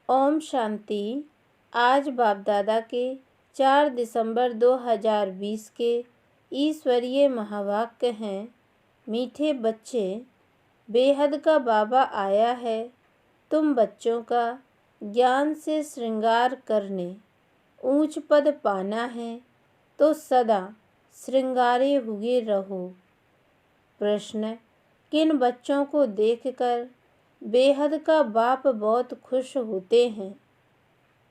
ओम शांति। आज बाप दादा के 4 दिसंबर 2020 के ईश्वरीय महावाक्य हैं। मीठे बच्चे, बेहद का बाबा आया है तुम बच्चों का ज्ञान से श्रृंगार करने। ऊंच पद पाना है तो सदा श्रृंगारे हुए रहो। प्रश्न, किन बच्चों को देखकर बेहद का बाप बहुत खुश होते हैं?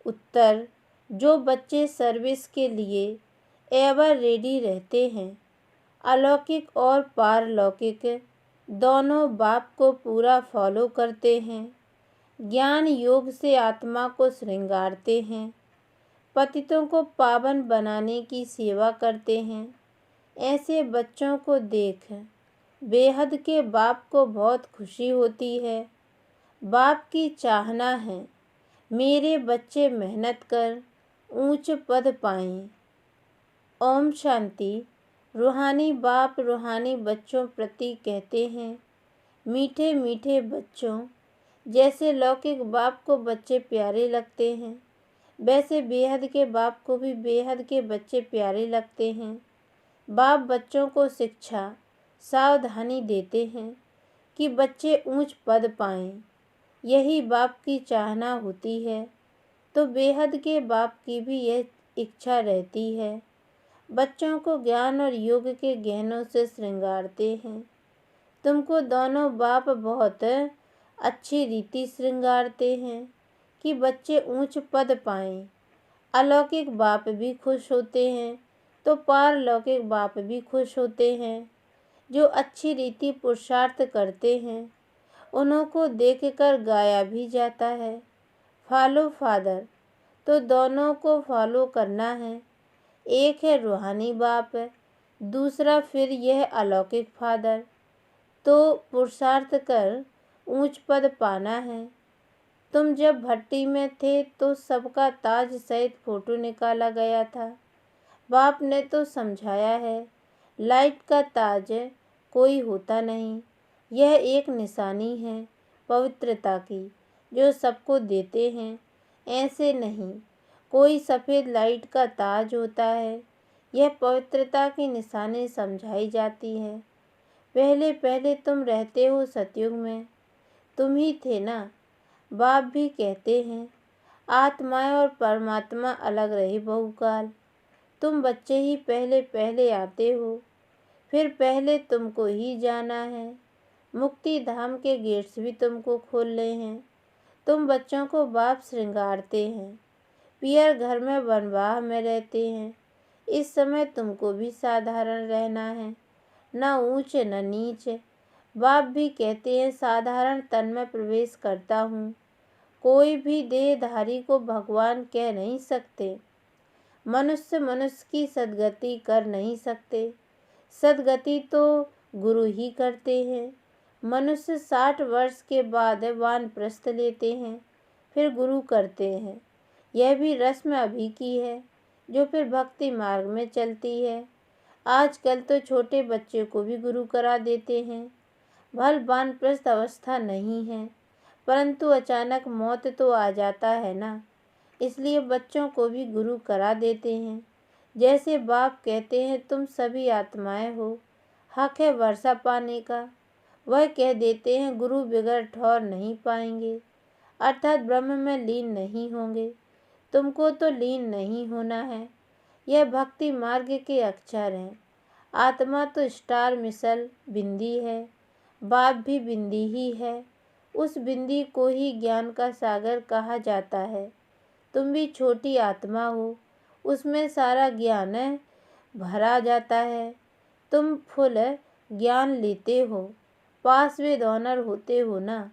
उत्तर, जो बच्चे सर्विस के लिए एवर रेडी रहते हैं। अलौकिक और पारलौकिक दोनों बाप को पूरा फॉलो करते हैं। ज्ञान योग से आत्मा को श्रृंगारते हैं। पतितों को पावन बनाने की सेवा करते हैं। ऐसे बच्चों को देख बेहद के बाप को बहुत खुशी होती है। बाप की चाहना है मेरे बच्चे मेहनत कर ऊंच पद पाएं। ओम शांति। रूहानी बाप रूहानी बच्चों प्रति कहते हैं, मीठे मीठे बच्चों, जैसे लौकिक बाप को बच्चे प्यारे लगते हैं, वैसे बेहद के बाप को भी बेहद के बच्चे प्यारे लगते हैं। बाप बच्चों को शिक्षा सावधानी देते हैं कि बच्चे ऊंच पद पाएं। यही बाप की चाहना होती है, तो बेहद के बाप की भी यह इच्छा रहती है। बच्चों को ज्ञान और योग के गहनों से श्रृंगारते हैं। तुमको दोनों बाप बहुत अच्छी रीति श्रृंगारते हैं कि बच्चे ऊंच पद पाएं। अलौकिक बाप भी खुश होते हैं तो पारलौकिक बाप भी खुश होते हैं। जो अच्छी रीति पुरुषार्थ करते हैं उन्हों को देखकर गाया भी जाता है, फॉलो फादर। तो दोनों को फॉलो करना है। एक है रूहानी बाप, दूसरा फिर यह अलौकिक फादर। तो पुरुषार्थ कर ऊंच पद पाना है। तुम जब भट्टी में थे तो सबका ताज सहित फोटो निकाला गया था। बाप ने तो समझाया है, लाइट का ताज कोई होता नहीं, यह एक निशानी है पवित्रता की जो सबको देते हैं। ऐसे नहीं, कोई सफ़ेद लाइट का ताज होता है, यह पवित्रता की निशानी समझाई जाती है। पहले पहले तुम रहते हो सतयुग में, तुम ही थे ना। बाप भी कहते हैं आत्माएं और परमात्मा अलग रहे बहुकाल। तुम बच्चे ही पहले पहले आते हो, फिर पहले तुमको ही जाना है। मुक्ति धाम के गेट्स भी तुमको खोलने हैं। तुम बच्चों को बाप श्रृंगारते हैं। पियर घर में वनवाह में रहते हैं। इस समय तुमको भी साधारण रहना है, न ऊंच न नीच। बाप भी कहते हैं साधारण तन में प्रवेश करता हूँ। कोई भी देहधारी को भगवान कह नहीं सकते। मनुष्य मनुष्य की सद्गति कर नहीं सकते। सद्गति तो गुरु ही करते हैं। मनुष्य 60 वर्ष के बाद वानप्रस्थ लेते हैं, फिर गुरु करते हैं। यह भी रस्म अभी की है जो फिर भक्ति मार्ग में चलती है। आजकल तो छोटे बच्चे को भी गुरु करा देते हैं। भल वानप्रस्थ अवस्था नहीं है, परंतु अचानक मौत तो आ जाता है ना, इसलिए बच्चों को भी गुरु करा देते हैं। जैसे बाप कहते हैं तुम सभी आत्माएं हो, हक है वर्षा पाने का। वह कह देते हैं गुरु बिगड़ ठौर नहीं पाएंगे, अर्थात ब्रह्म में लीन नहीं होंगे। तुमको तो लीन नहीं होना है। यह भक्ति मार्ग के अक्षर हैं। आत्मा तो स्टार मिसल बिंदी है, बाप भी बिंदी ही है। उस बिंदी को ही ज्ञान का सागर कहा जाता है। तुम भी छोटी आत्मा हो, उसमें सारा ज्ञान भरा जाता है। तुम फुल ज्ञान लेते हो, पास विद ऑनर होते हो ना।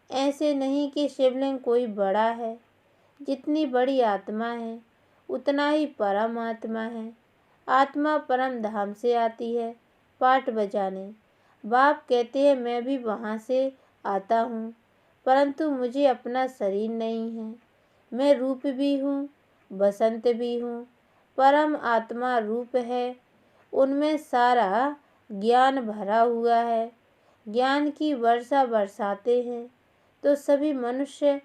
ऐसे नहीं कि शिवलिंग कोई बड़ा है। जितनी बड़ी आत्मा है उतना ही परमात्मा है। आत्मा परम धाम से आती है पाठ बजाने। बाप कहते हैं मैं भी वहाँ से आता हूँ, परंतु मुझे अपना शरीर नहीं है। मैं रूप भी हूँ, बसंत भी हूँ। परम आत्मा रूप है, उनमें सारा ज्ञान भरा हुआ है। ज्ञान की वर्षा बरसाते हैं तो सभी मनुष्य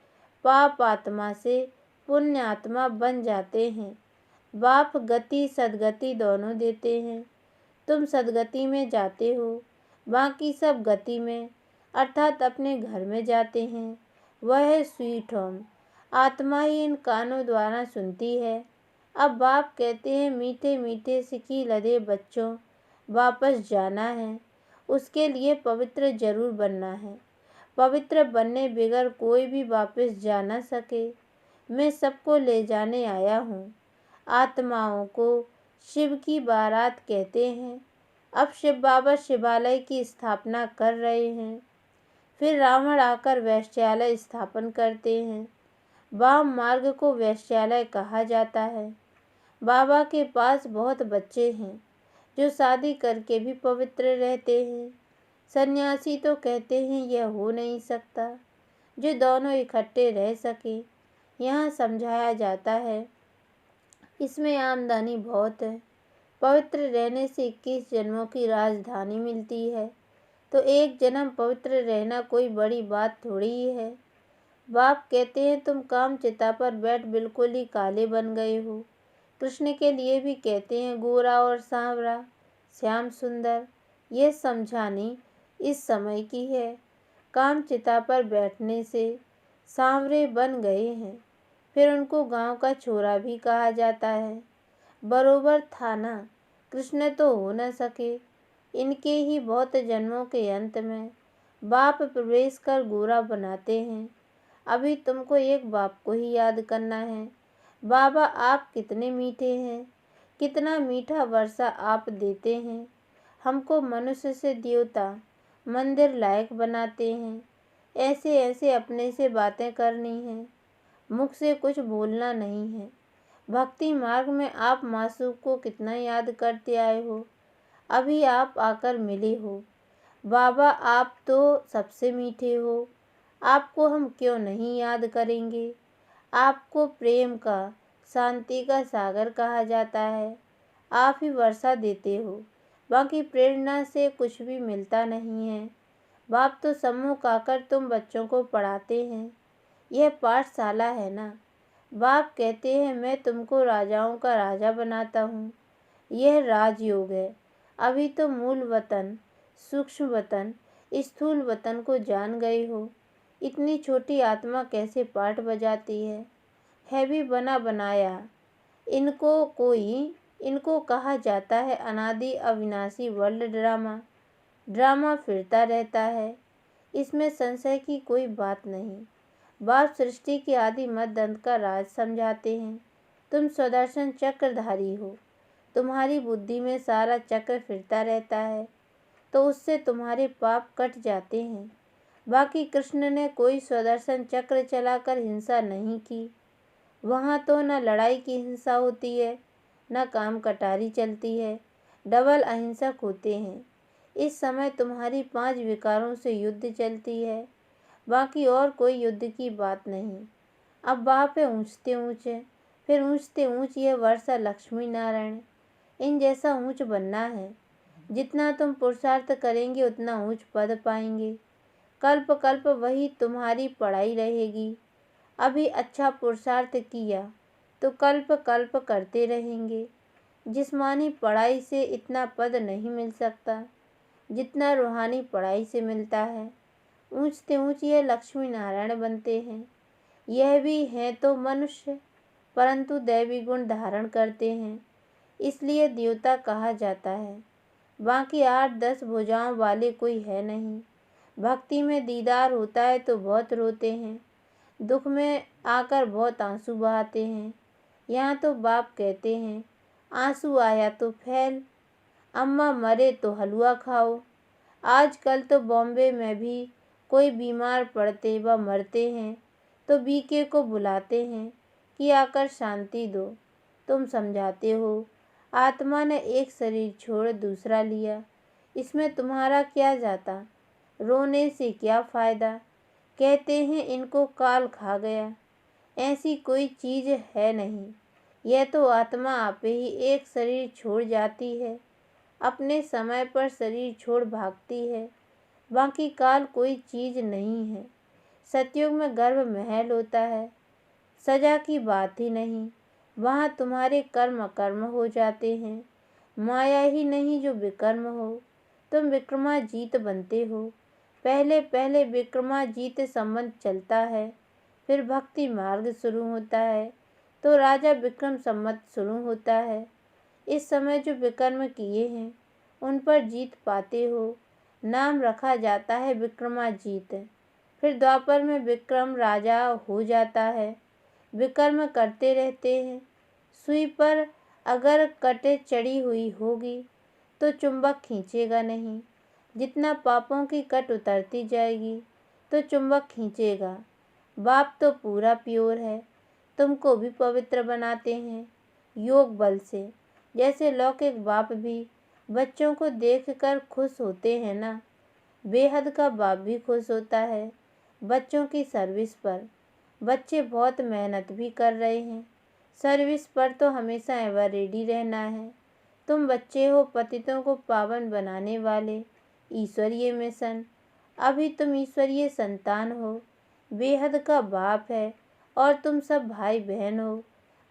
पाप आत्मा से पुण्य आत्मा बन जाते हैं। बाप गति सदगति दोनों देते हैं। तुम सदगति में जाते हो, बाकी सब गति में अर्थात अपने घर में जाते हैं। वह है स्वीट होम। आत्मा ही इन कानों द्वारा सुनती है। अब बाप कहते हैं, मीठे मीठे सिकी लदे बच्चों, वापस जाना है। उसके लिए पवित्र जरूर बनना है। पवित्र बनने बगैर कोई भी वापस जा न सके। मैं सबको ले जाने आया हूँ। आत्माओं को शिव की बारात कहते हैं। अब शिव बाबा शिवालय की स्थापना कर रहे हैं। फिर रावण आकर वैश्यालय स्थापन करते हैं। वाम मार्ग को वैश्यालय कहा जाता है। बाबा के पास बहुत बच्चे हैं जो शादी करके भी पवित्र रहते हैं। सन्यासी तो कहते हैं यह हो नहीं सकता जो दोनों इकट्ठे रह सके। यहाँ समझाया जाता है, इसमें आमदनी बहुत है। पवित्र रहने से 21 जन्मों की राजधानी मिलती है, तो एक जन्म पवित्र रहना कोई बड़ी बात थोड़ी ही है। बाप कहते हैं, तुम काम चिता पर बैठ बिल्कुल ही काले बन गए हो। कृष्ण के लिए भी कहते हैं, गोरा और सांवरा, श्याम सुंदर। यह समझानी इस समय की है। काम चिता पर बैठने से सांवरे बन गए हैं, फिर उनको गांव का छोरा भी कहा जाता है। बरोबर था ना, कृष्ण तो हो न सके। इनके ही बहुत जन्मों के अंत में बाप प्रवेश कर गोरा बनाते हैं। अभी तुमको एक बाप को ही याद करना है। बाबा आप कितने मीठे हैं, कितना मीठा वर्षा आप देते हैं। हमको मनुष्य से देवता मंदिर लायक बनाते हैं। ऐसे ऐसे अपने से बातें करनी हैं, मुख से कुछ बोलना नहीं है। भक्ति मार्ग में आप मासूक को कितना याद करते आए हो। अभी आप आकर मिले हो। बाबा आप तो सबसे मीठे हो, आपको हम क्यों नहीं याद करेंगे। आपको प्रेम का, शांति का सागर कहा जाता है। आप ही वर्षा देते हो, बाकी प्रेरणा से कुछ भी मिलता नहीं है। बाप तो सम्मुख आकर तुम बच्चों को पढ़ाते हैं। यह पाठशाला है ना। बाप कहते हैं, मैं तुमको राजाओं का राजा बनाता हूँ। यह राजयोग है। अभी तो मूल वतन, सूक्ष्म वतन, स्थूल वतन को जान गए हो। इतनी छोटी आत्मा कैसे पाठ बजाती है भी बना बनाया। इनको कहा जाता है अनादि अविनाशी वर्ल्ड ड्रामा। ड्रामा फिरता रहता है, इसमें संशय की कोई बात नहीं। बाप सृष्टि के आदि मध्य अंत का राज समझाते हैं। तुम सुदर्शन चक्रधारी हो। तुम्हारी बुद्धि में सारा चक्र फिरता रहता है, तो उससे तुम्हारे पाप कट जाते हैं। बाकी कृष्ण ने कोई सुदर्शन चक्र चलाकर हिंसा नहीं की। वहाँ तो न लड़ाई की हिंसा होती है, न काम कटारी चलती है। डबल अहिंसक होते हैं। इस समय तुम्हारी 5 विकारों से युद्ध चलती है, बाकी और कोई युद्ध की बात नहीं। अब बाप है ऊंचते ऊंचे, फिर ऊंचते ऊंच यह वर्षा लक्ष्मी नारायण। इन जैसा ऊंच बनना है। जितना तुम पुरुषार्थ करेंगे उतना ऊंच पद पाएंगे। कल्प कल्प वही तुम्हारी पढ़ाई रहेगी। अभी अच्छा पुरुषार्थ किया तो कल्प कल्प करते रहेंगे। जिस्मानी पढ़ाई से इतना पद नहीं मिल सकता जितना रूहानी पढ़ाई से मिलता है। ऊंचते ऊंच ये लक्ष्मी नारायण बनते हैं। यह भी हैं तो मनुष्य, परंतु दैवी गुण धारण करते हैं, इसलिए देवता कहा जाता है। बाकी 8-10 भुजाओं वाले कोई है नहीं। भक्ति में दीदार होता है तो बहुत रोते हैं, दुख में आकर बहुत आंसू बहाते हैं। यहाँ तो बाप कहते हैं, आंसू आया तो फैल, अम्मा मरे तो हलवा खाओ। आजकल तो बॉम्बे में भी कोई बीमार पड़ते व मरते हैं तो बीके को बुलाते हैं कि आकर शांति दो। तुम समझाते हो, आत्मा ने एक शरीर छोड़ दूसरा लिया, इसमें तुम्हारा क्या जाता। रोने से क्या फ़ायदा। कहते हैं इनको काल खा गया। ऐसी कोई चीज़ है नहीं। यह तो आत्मा आप ही एक शरीर छोड़ जाती है, अपने समय पर शरीर छोड़ भागती है। बाकी काल कोई चीज़ नहीं है। सतयुग में गर्भ महल होता है, सजा की बात ही नहीं। वहाँ तुम्हारे कर्म अकर्म हो जाते हैं। माया ही नहीं जो विकर्म हो, तुम विक्रमाजीत बनते हो। पहले पहले विक्रमाजीत संबंध चलता है, फिर भक्ति मार्ग शुरू होता है, तो राजा विक्रम संवत शुरू होता है। इस समय जो विकर्म किए हैं उन पर जीत पाते हो, नाम रखा जाता है विक्रमाजीत। फिर द्वापर में विक्रम राजा हो जाता है। विकर्म करते रहते हैं। सुई पर अगर कटे चढ़ी हुई होगी तो चुंबक खींचेगा नहीं। जितना पापों की कट उतरती जाएगी तो चुंबक खींचेगा। बाप तो पूरा प्योर है, तुमको भी पवित्र बनाते हैं योग बल से। जैसे लौकिक बाप भी बच्चों को देखकर खुश होते हैं ना, बेहद का बाप भी खुश होता है बच्चों की सर्विस पर। बच्चे बहुत मेहनत भी कर रहे हैं, सर्विस पर तो हमेशा एवर रेडी रहना है। तुम बच्चे हो पतितों को पावन बनाने वाले, ईश्वरीय मिशन। अभी तुम ईश्वरीय संतान हो, बेहद का बाप है और तुम सब भाई बहन हो,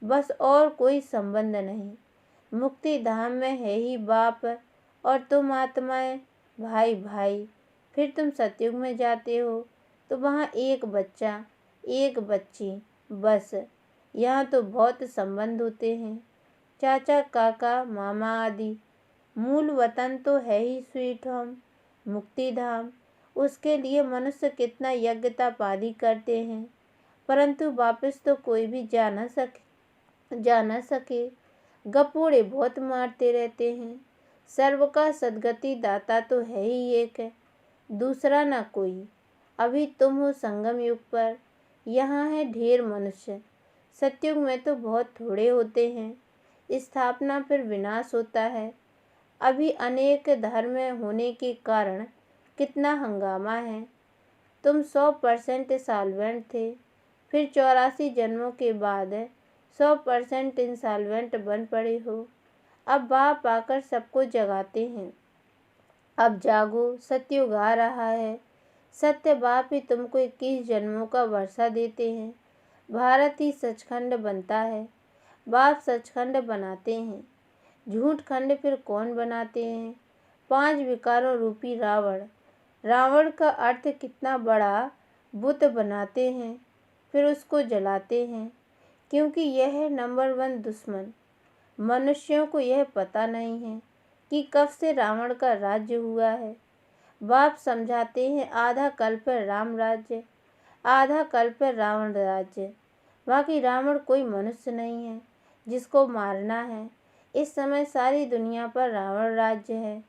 बस और कोई संबंध नहीं। मुक्ति धाम में है ही बाप और तुम आत्माएं भाई भाई। फिर तुम सतयुग में जाते हो तो वहाँ एक बच्चा एक बच्ची, बस। यहाँ तो बहुत संबंध होते हैं, चाचा काका मामा आदि। मूल वतन तो है ही स्वीट होम, मुक्ति धाम। उसके लिए मनुष्य कितना यज्ञ तप आदि करते हैं, परंतु वापस तो कोई भी जा न सके। गपोड़े बहुत मारते रहते हैं। सर्व का सद्गति दाता तो है ही एक है, दूसरा ना कोई। अभी तुम हो संगम युग पर, यहाँ है ढेर मनुष्य। सतयुग में तो बहुत थोड़े होते हैं, स्थापना फिर विनाश होता है। अभी अनेक धर्म होने के कारण कितना हंगामा है। तुम 100% सॉल्वेंट थे, फिर 84 जन्मों के बाद 100% इंसॉल्वेंट बन पड़े हो। अब बाप आकर सबको जगाते हैं, अब जागो, सतयुग आ रहा है। सत्य बाप ही तुमको 21 जन्मों का वर्षा देते हैं। भारत ही सचखंड बनता है, बाप सचखंड बनाते हैं। झूठ खंड फिर कौन बनाते हैं? 5 विकारों रूपी रावण। रावण का अर्थ कितना बड़ा बुत बनाते हैं, फिर उसको जलाते हैं, क्योंकि यह है नंबर 1 दुश्मन। मनुष्यों को यह पता नहीं है कि कब से रावण का राज्य हुआ है। बाप समझाते हैं आधा कल्प राम राज्य, आधा कल्प रावण राज्य। बाकी रावण कोई मनुष्य नहीं है जिसको मारना है। इस समय सारी दुनिया पर रावण राज्य है।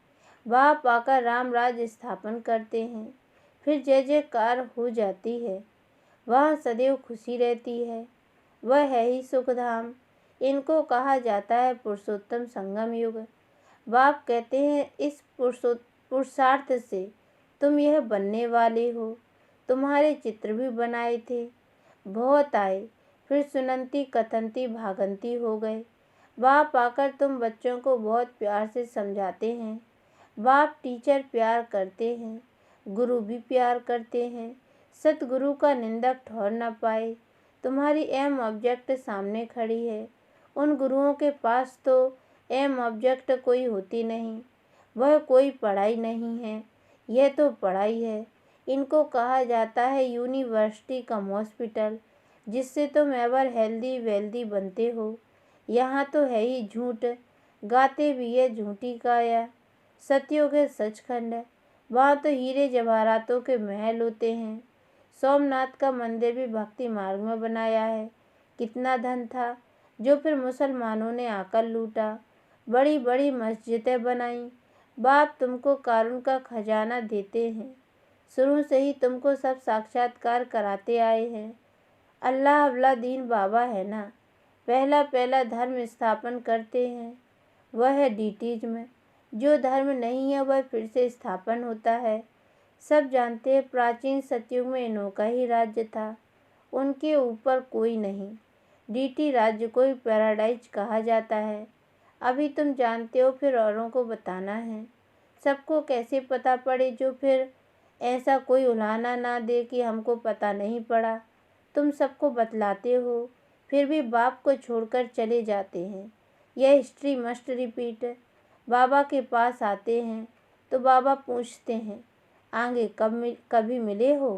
बाप आकर राम राज्य स्थापन करते हैं, फिर जय जयकार हो जाती है। वहाँ सदैव खुशी रहती है, वह है ही सुखधाम। इनको कहा जाता है पुरुषोत्तम संगम युग। बाप कहते हैं इस पुरुषार्थ से तुम यह बनने वाले हो। तुम्हारे चित्र भी बनाए थे, बहुत आए, फिर सुनंती कथनती भागंती हो गए। बाप आकर तुम बच्चों को बहुत प्यार से समझाते हैं। बाप टीचर प्यार करते हैं, गुरु भी प्यार करते हैं। सतगुरु का निंदक ठहर न पाए। तुम्हारी एम ऑब्जेक्ट सामने खड़ी है। उन गुरुओं के पास तो एम ऑब्जेक्ट कोई होती नहीं, वह कोई पढ़ाई नहीं है, यह तो पढ़ाई है। इनको कहा जाता है यूनिवर्सिटी कम हॉस्पिटल, जिससे तुम एवर हेल्दी वेल्दी बनते हो। यहाँ तो है ही झूठ, गाते भी है झूठी काया। सतयुग है सचखंड, वहाँ तो हीरे जवाहरातों के महल होते हैं। सोमनाथ का मंदिर भी भक्ति मार्ग में बनाया है। कितना धन था जो फिर मुसलमानों ने आकर लूटा। बड़ी बड़ी मस्जिदें बनाई। बाप तुमको कारून का खजाना देते हैं। शुरू से ही तुमको सब साक्षात्कार कराते आए हैं। अल्लाह अल्लाह दीन बाबा है ना, पहला पहला धर्म स्थापन करते हैं, वह है डीटीज में। जो धर्म नहीं है वह फिर से स्थापन होता है। सब जानते हैं प्राचीन सतयुग में इन्हों का ही राज्य था, उनके ऊपर कोई नहीं। डीटी राज्य को ही पैराडाइज कहा जाता है। अभी तुम जानते हो, फिर औरों को बताना है। सबको कैसे पता पड़े जो फिर ऐसा कोई उलाहना ना दे कि हमको पता नहीं पड़ा। तुम सबको बतलाते हो, फिर भी बाप को छोड़कर चले जाते हैं। यह हिस्ट्री मस्ट रिपीट। बाबा के पास आते हैं तो बाबा पूछते हैं, आगे कभी मिले हो?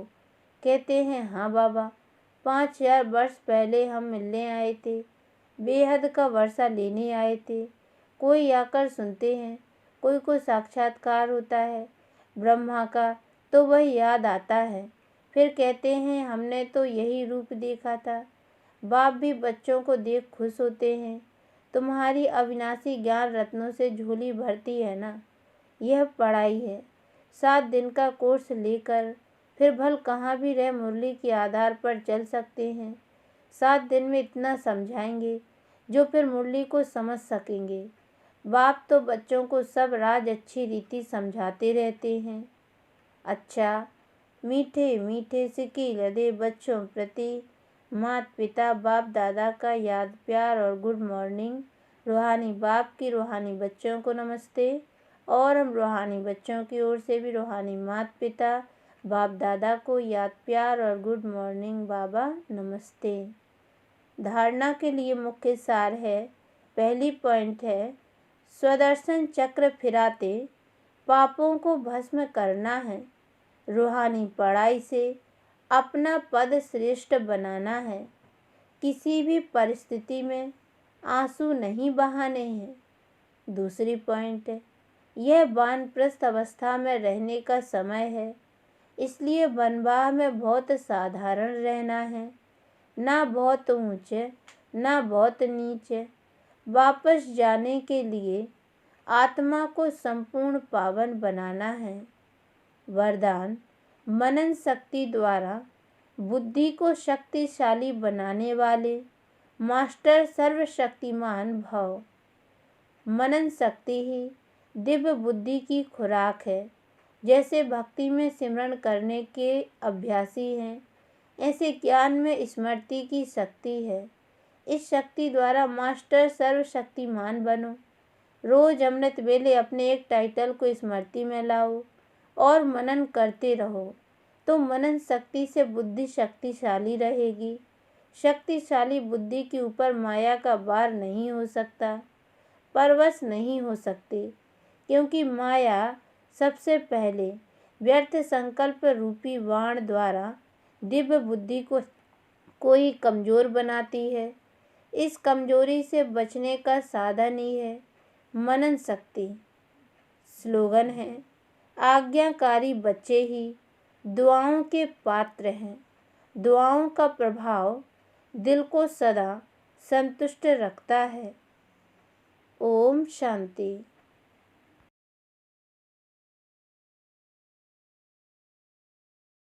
कहते हैं, हाँ बाबा, 5000 वर्ष पहले हम मिलने आए थे। बेहद का वर्षा लेने आए थे। कोई आकर सुनते हैं, कोई को साक्षात्कार होता है ब्रह्मा का, तो वह याद आता है। फिर कहते हैं, हमने तो यही रूप देखा था। बाप भी बच्चों को देख खुश होते हैं। तुम्हारी अविनाशी ज्ञान रत्नों से झोली भरती है ना। यह पढ़ाई है। 7 दिन का कोर्स लेकर फिर भल कहाँ भी रह मुरली के आधार पर चल सकते हैं। 7 दिन में इतना समझाएंगे जो फिर मुरली को समझ सकेंगे। बाप तो बच्चों को सब राज अच्छी रीति समझाते रहते हैं। अच्छा, मीठे मीठे सिक्के लदे बच्चों प्रति माता पिता बाप दादा का याद प्यार और गुड मॉर्निंग। रूहानी बाप की रूहानी बच्चों को नमस्ते। और हम रूहानी बच्चों की ओर से भी रूहानी माता पिता बाप दादा को याद प्यार और गुड मॉर्निंग बाबा नमस्ते। धारणा के लिए मुख्य सार है। पहली पॉइंट है, स्वदर्शन चक्र फिराते पापों को भस्म करना है। रूहानी पढ़ाई से अपना पद श्रेष्ठ बनाना है। किसी भी परिस्थिति में आंसू नहीं बहाने हैं। दूसरी पॉइंट है, यह वानप्रस्थ अवस्था में रहने का समय है, इसलिए वनवाह में बहुत साधारण रहना है, ना बहुत ऊंचे ना बहुत नीचे। वापस जाने के लिए आत्मा को संपूर्ण पावन बनाना है। वरदान, मनन शक्ति द्वारा बुद्धि को शक्तिशाली बनाने वाले मास्टर सर्वशक्तिमान भव। मनन शक्ति ही दिव्य बुद्धि की खुराक है। जैसे भक्ति में सिमरन करने के अभ्यासी हैं, ऐसे ज्ञान में स्मृति की शक्ति है। इस शक्ति द्वारा मास्टर सर्वशक्तिमान बनो। रोज अमृत वेले अपने एक टाइटल को स्मृति में लाओ और मनन करते रहो, तो मनन शक्ति से बुद्धि शक्तिशाली रहेगी। शक्तिशाली बुद्धि के ऊपर माया का वार नहीं हो सकता, परवश नहीं हो सकते, क्योंकि माया सबसे पहले व्यर्थ संकल्प रूपी वाण द्वारा दिव्य बुद्धि को ही कमजोर बनाती है। इस कमजोरी से बचने का साधन ही है मनन शक्ति। स्लोगन है, आज्ञाकारी बच्चे ही दुआओं के पात्र हैं। दुआओं का प्रभाव दिल को सदा संतुष्ट रखता है। ओम शांति।